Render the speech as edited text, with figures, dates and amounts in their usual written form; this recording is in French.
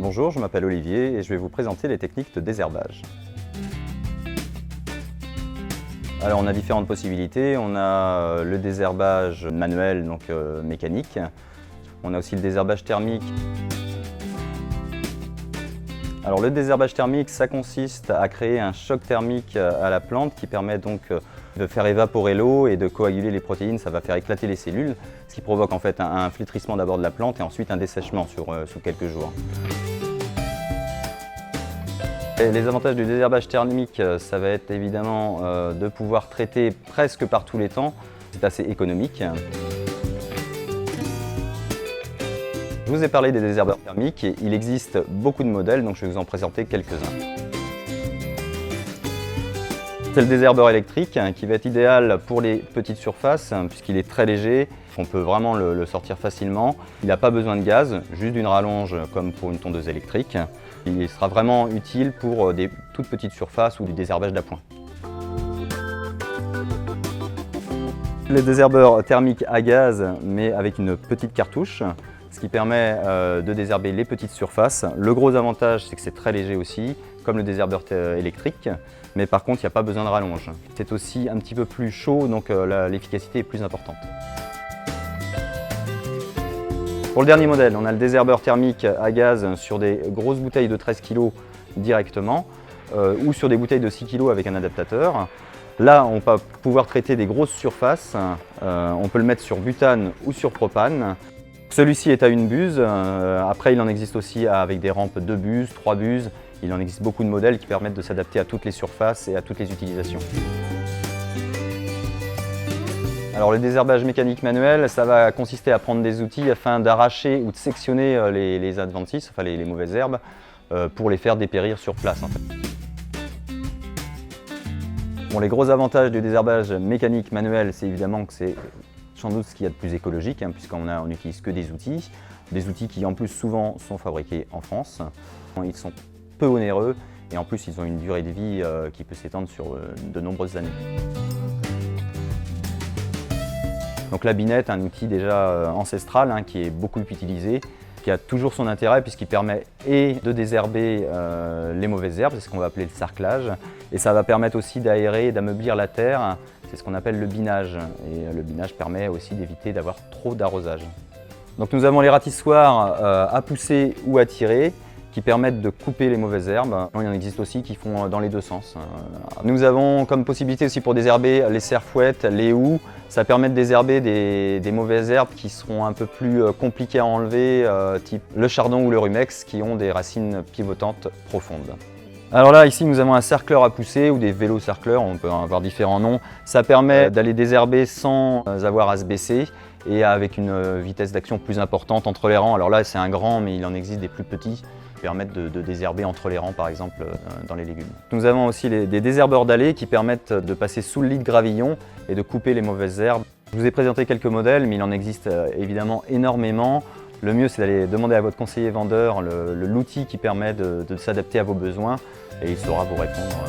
Bonjour, je m'appelle Olivier et je vais vous présenter les techniques de désherbage. Alors on a différentes possibilités, on a le désherbage manuel, donc mécanique. On a aussi le désherbage thermique. Alors le désherbage thermique, ça consiste à créer un choc thermique à la plante qui permet donc de faire évaporer l'eau et de coaguler les protéines, ça va faire éclater les cellules, ce qui provoque en fait un flétrissement d'abord de la plante et ensuite un dessèchement sous quelques jours. Et les avantages du désherbage thermique, ça va être évidemment de pouvoir traiter presque par tous les temps, c'est assez économique. Je vous ai parlé des désherbeurs thermiques et il existe beaucoup de modèles, donc je vais vous en présenter quelques-uns. C'est le désherbeur électrique qui va être idéal pour les petites surfaces puisqu'il est très léger, on peut vraiment le sortir facilement. Il n'a pas besoin de gaz, juste d'une rallonge comme pour une tondeuse électrique. Il sera vraiment utile pour des toutes petites surfaces ou du désherbage d'appoint. Les désherbeurs thermiques à gaz mais avec une petite cartouche, ce qui permet de désherber les petites surfaces. Le gros avantage, c'est que c'est très léger aussi, comme le désherbeur électrique, mais par contre, il n'y a pas besoin de rallonge. C'est aussi un petit peu plus chaud, donc l'efficacité est plus importante. Pour le dernier modèle, on a le désherbeur thermique à gaz sur des grosses bouteilles de 13 kg directement, ou sur des bouteilles de 6 kg avec un adaptateur. Là, on va pouvoir traiter des grosses surfaces, on peut le mettre sur butane ou sur propane. Celui-ci est à une buse, après il en existe aussi avec des rampes 2 buses, 3 buses. Il en existe beaucoup de modèles qui permettent de s'adapter à toutes les surfaces et à toutes les utilisations. Alors le désherbage mécanique manuel, ça va consister à prendre des outils afin d'arracher ou de sectionner les adventices, enfin les mauvaises herbes, pour les faire dépérir sur place en fait. Bon, les gros avantages du désherbage mécanique manuel, c'est évidemment que c'est sans doute ce qu'il y a de plus écologique, puisqu'on n'utilise que des outils qui en plus souvent sont fabriqués en France. Ils sont peu onéreux et en plus ils ont une durée de vie qui peut s'étendre sur de nombreuses années. Donc la binette, un outil déjà ancestral qui est beaucoup utilisé, qui a toujours son intérêt puisqu'il permet et de désherber les mauvaises herbes, c'est ce qu'on va appeler le sarclage, et ça va permettre aussi d'aérer et d'ameublir la terre, c'est ce qu'on appelle le binage. Et le binage permet aussi d'éviter d'avoir trop d'arrosage. Donc nous avons les ratissoirs à pousser ou à tirer, qui permettent de couper les mauvaises herbes. Il en existe aussi qui font dans les deux sens. Nous avons comme possibilité aussi pour désherber les serre-fouettes, les houes. Ça permet de désherber des mauvaises herbes qui seront un peu plus compliquées à enlever, type le chardon ou le rumex, qui ont des racines pivotantes profondes. Alors là, ici, nous avons un cercleur à pousser ou des vélos cercleurs, on peut en avoir différents noms. Ça permet d'aller désherber sans avoir à se baisser et avec une vitesse d'action plus importante entre les rangs. Alors là, c'est un grand, mais il en existe des plus petits qui permettent de désherber entre les rangs, par exemple, dans les légumes. Nous avons aussi des désherbeurs d'allées qui permettent de passer sous le lit de gravillon et de couper les mauvaises herbes. Je vous ai présenté quelques modèles, mais il en existe évidemment énormément. Le mieux, c'est d'aller demander à votre conseiller vendeur l'outil qui permet de s'adapter à vos besoins et il saura vous répondre.